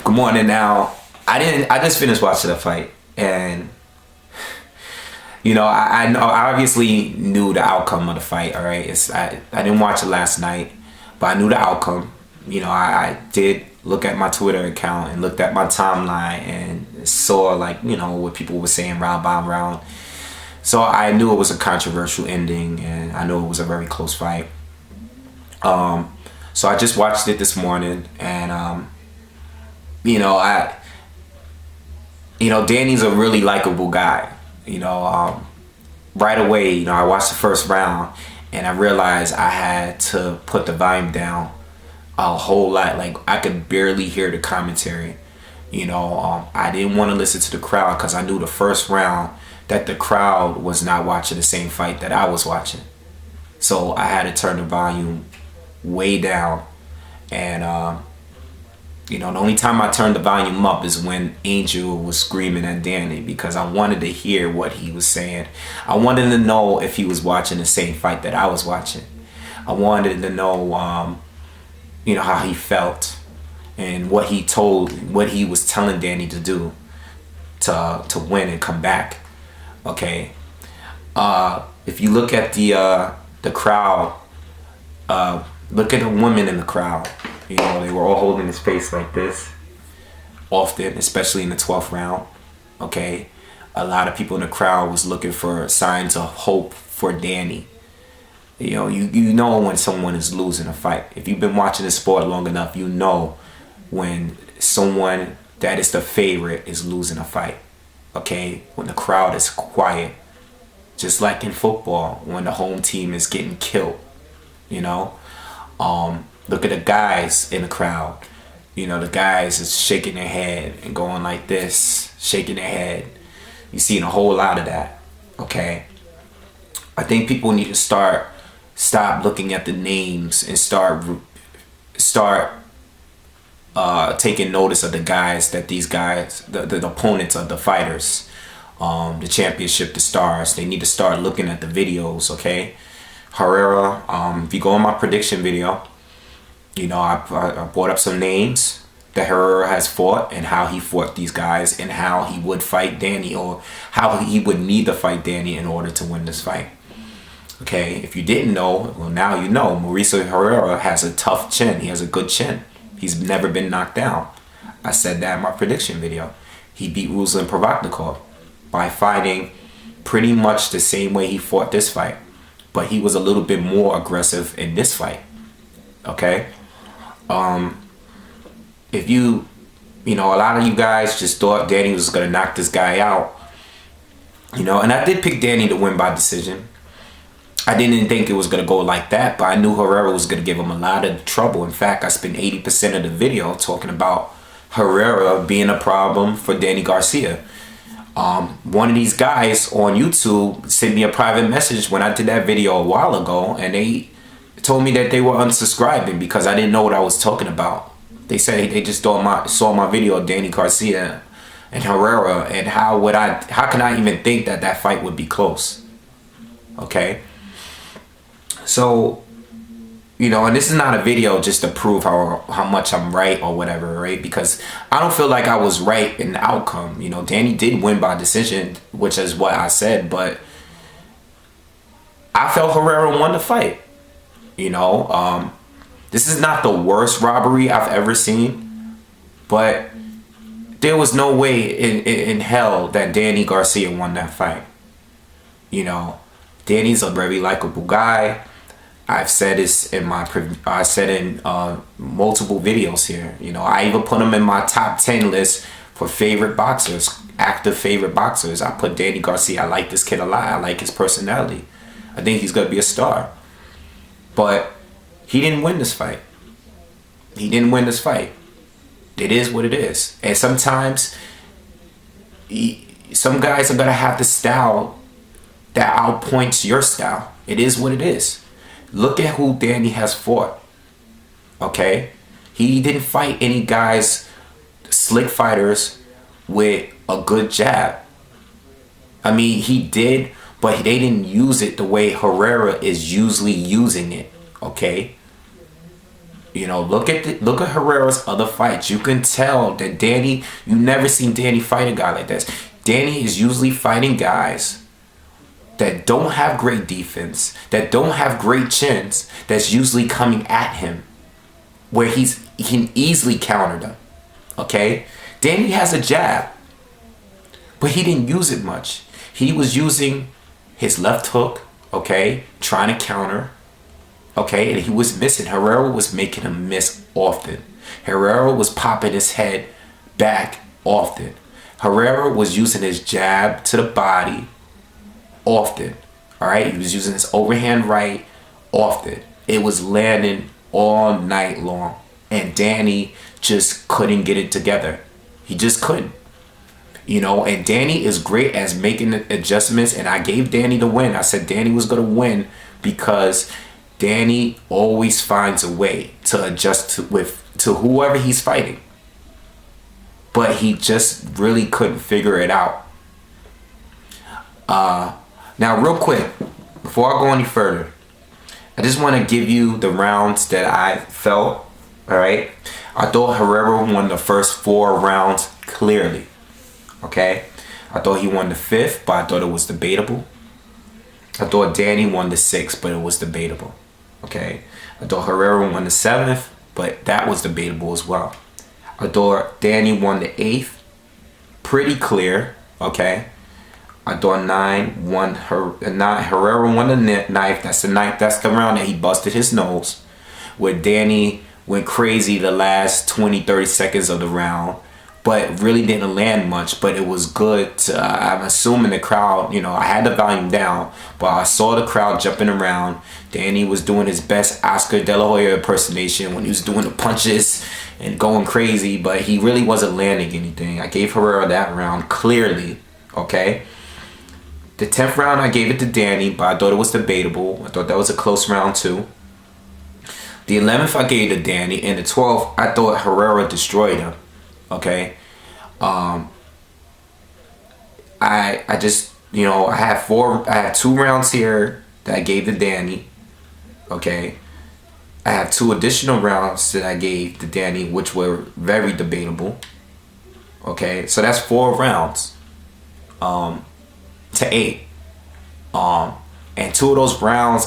Good morning. Now, I just finished watching the fight, and I obviously knew the outcome of the fight. All right, I didn't watch it last night, but I knew the outcome. I did look at my Twitter account and looked at my timeline and saw what people were saying round by round. So I knew it was a controversial ending, and I knew it was a very close fight. So I just watched it this morning, and Danny's a really likable guy. Right away, I watched the first round, and I realized I had to put the volume down a whole lot. Like, I could barely hear the commentary. I didn't want to listen to the crowd because I knew the first round that the crowd was not watching the same fight that I was watching. So I had to turn the volume way down, and the only time I turned the volume up is when Angel was screaming at Danny, because I wanted to hear what he was saying. I wanted to know if he was watching the same fight that I was watching. I wanted to know how he felt and what he was telling Danny to do to win and come back. Okay. If you look at the crowd, look at the women in the crowd. They were all holding his face like this often, especially in the 12th round. Okay. A lot of people in the crowd was looking for signs of hope for Danny. You know when someone is losing a fight. If you've been watching the sport long enough, you know when someone that is the favorite is losing a fight. Okay. When the crowd is quiet. Just like in football, when the home team is getting killed. Look at the guys in the crowd. The guys is shaking their head and going like this, shaking their head. You're seeing a whole lot of that. Okay. I think people need to stop looking at the names and start taking notice of the guys that these guys, the opponents of the fighters, the championship, the stars. They need to start looking at the videos. Okay. Herrera, if you go on my prediction video, I brought up some names that Herrera has fought and how he fought these guys and how he would fight Danny, or how he would need to fight Danny in order to win this fight. Okay, if you didn't know, well, now you know. Mauricio Herrera has a tough chin. He has a good chin. He's never been knocked down. I said that in my prediction video. He beat Ruslan Provodnikov by fighting pretty much the same way he fought this fight. But he was a little bit more aggressive in this fight. Okay? If a lot of you guys just thought Danny was going to knock this guy out. And I did pick Danny to win by decision. I didn't think it was going to go like that, but I knew Herrera was going to give him a lot of trouble. In fact, I spent 80% of the video talking about Herrera being a problem for Danny Garcia. One of these guys on YouTube sent me a private message when I did that video a while ago, and they told me that they were unsubscribing because I didn't know what I was talking about. They said they just saw my video of Danny Garcia and Herrera, and how can I even think that fight would be close? Okay. So, and this is not a video just to prove how much I'm right or whatever, right? Because I don't feel like I was right in the outcome. Danny did win by decision, which is what I said, but I felt Herrera won the fight. This is not the worst robbery I've ever seen, but there was no way in hell that Danny Garcia won that fight. Danny's a very likable guy. I've said this in multiple videos here. I even put him in my top 10 list for favorite boxers, active favorite boxers. I put Danny Garcia. I like this kid a lot. I like his personality. I think he's gonna be a star. But he didn't win this fight. He didn't win this fight. It is what it is. And sometimes some guys are gonna have the style that outpoints your style. It is what it is. Look at who Danny has fought. Okay? He didn't fight any guys, slick fighters with a good jab. I mean, he did, but they didn't use it the way Herrera is usually using it. Okay? Look at Herrera's other fights. You can tell that Danny, you never seen Danny fight a guy like this. Danny is usually fighting guys that don't have great defense, that don't have great chins, that's usually coming at him, where he can easily counter them. Okay? Danny has a jab, but he didn't use it much. He was using his left hook, okay, trying to counter, okay, and he was missing. Herrera was making him miss often. Herrera was popping his head back often. Herrera was using his jab to the body often. All right, he was using his overhand right often. It was landing all night long, and Danny just couldn't get it together. He just couldn't. And Danny is great as making the adjustments, and I gave Danny the win. I said Danny was going to win because Danny always finds a way to adjust to whoever he's fighting. But he just really couldn't figure it out. Now, real quick, before I go any further, I just want to give you the rounds that I felt, all right? I thought Herrera won the first 4 rounds clearly, okay? I thought he won the 5th, but I thought it was debatable. I thought Danny won the 6th, but it was debatable, okay? I thought Herrera won the 7th, but that was debatable as well. I thought Danny won the 8th, pretty clear, okay? I thought Herrera won the 9th. That's the 9th. That's the round that he busted his nose, where Danny went crazy the last 20-30 seconds of the round, but really didn't land much. But it was good. I'm assuming the crowd, I had the volume down, but I saw the crowd jumping around. Danny was doing his best Oscar De La Hoya impersonation when he was doing the punches and going crazy, but he really wasn't landing anything. I gave Herrera that round clearly, okay? The 10th round, I gave it to Danny, but I thought it was debatable. I thought that was a close round too. The 11th, I gave to Danny, and the 12th, I thought Herrera destroyed him. Okay, I just I had 2 rounds here that I gave to Danny. Okay, I have 2 additional rounds that I gave to Danny, which were very debatable. Okay, so that's 4 rounds. To 8. And 2 of those rounds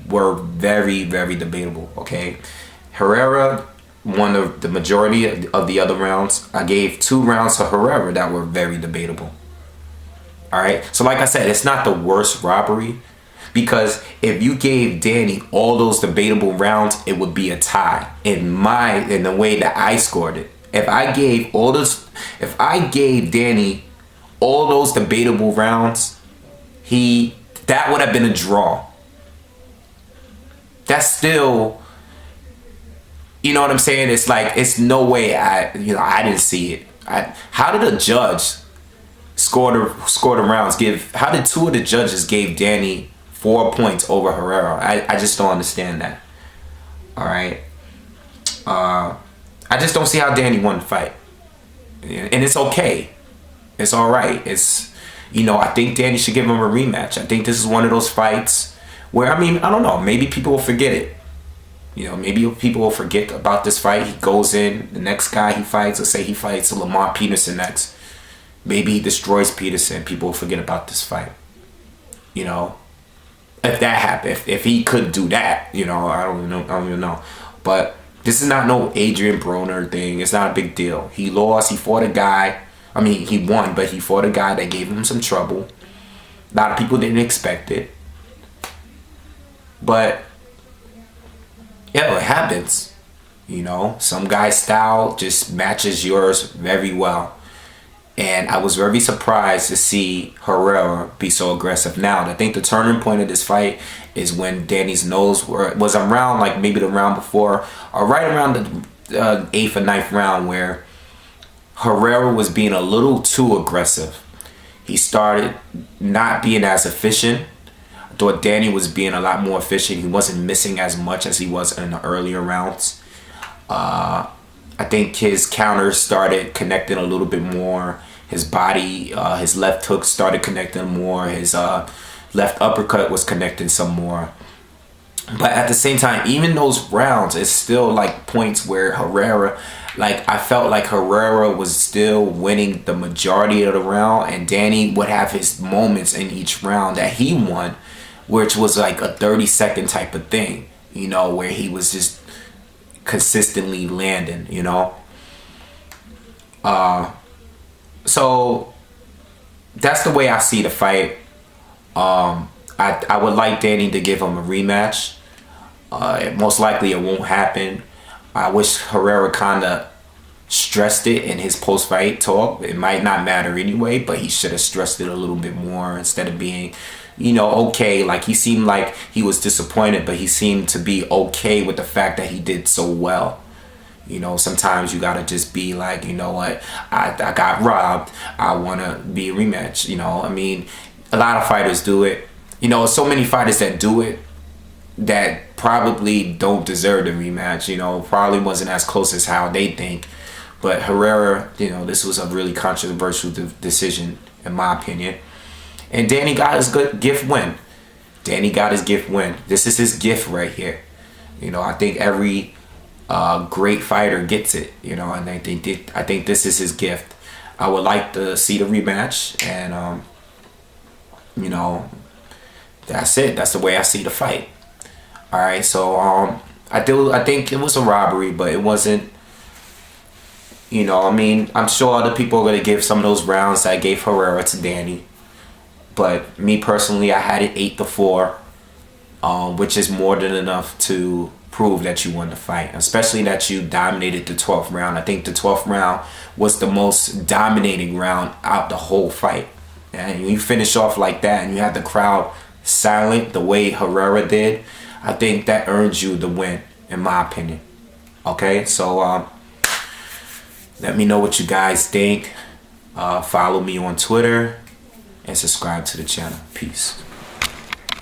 were very, very debatable. Okay, Herrera won the majority of the other rounds. I gave 2 rounds to Herrera that were very debatable. All right, so like I said, it's not the worst robbery, because if you gave Danny all those debatable rounds, it would be a tie in the way that I scored it. If I gave Danny all those debatable rounds, that would have been a draw. That's still, you know what I'm saying? It's like, it's no way I didn't see it. How did a judge score the rounds? How did 2 of the judges gave Danny 4 points over Herrera? I just don't understand that. All right. I just don't see how Danny won the fight, and it's okay. It's all right. I think Danny should give him a rematch. I think this is one of those fights where, I don't know, maybe people will forget it. Maybe people will forget about this fight. He goes in, the next guy he fights, let's say he fights Lamar Peterson next. Maybe he destroys Peterson. People will forget about this fight. If that happened, if he could do that, I don't even know. But this is not no Adrian Broner thing. It's not a big deal. He lost. He fought a guy. He won, but he fought a guy that gave him some trouble. A lot of people didn't expect it. But, yeah, it happens. Some guy's style just matches yours very well. And I was very surprised to see Herrera be so aggressive. Now, I think the turning point of this fight is when Danny's nose was around, like maybe the round before, or right around the 8th or 9th round, where Herrera was being a little too aggressive. He started not being as efficient. I thought Danny was being a lot more efficient. He wasn't missing as much as he was in the earlier rounds. I think his counters started connecting a little bit more. His body, his left hook started connecting more. His left uppercut was connecting some more. But at the same time, even those rounds, it's still like points where Herrera, like I felt like Herrera was still winning the majority of the round, and Danny would have his moments in each round that he won, which was like a 30-second type of thing, you know, where he was just consistently landing, you know. So that's the way I see the fight. I would like Danny to give him a rematch. Most likely it won't happen. I wish Herrera kind of stressed it in his post-fight talk. It might not matter anyway, but he should have stressed it a little bit more instead of being, you know, okay. Like, he seemed like he was disappointed, but he seemed to be okay with the fact that he did so well. You know, sometimes you gotta just be like, you know what, I got robbed. I want to be a rematch. You know, I mean, a lot of fighters do it. You know, so many fighters that do it that probably don't deserve the rematch. You know, probably wasn't as close as how they think. But Herrera, you know, this was a really controversial decision, in my opinion. And Danny got his good gift win. Danny got his gift win. This is his gift right here. You know, I think every great fighter gets it. You know, and I think this is his gift. I would like to see the rematch, and you know, that's it. That's the way I see the fight. All right, so I think it was a robbery, but it wasn't. You know, I mean, I'm sure other people are gonna give some of those rounds that I gave Herrera to Danny, but me personally, I had it 8-4, which is more than enough to prove that you won the fight, especially that you dominated the 12th round. I think the 12th round was the most dominating round out the whole fight, and you finish off like that, and you had the crowd silent the way Herrera did. I think that earns you the win, in my opinion. Okay, so let me know what you guys think. Follow me on Twitter and subscribe to the channel. Peace.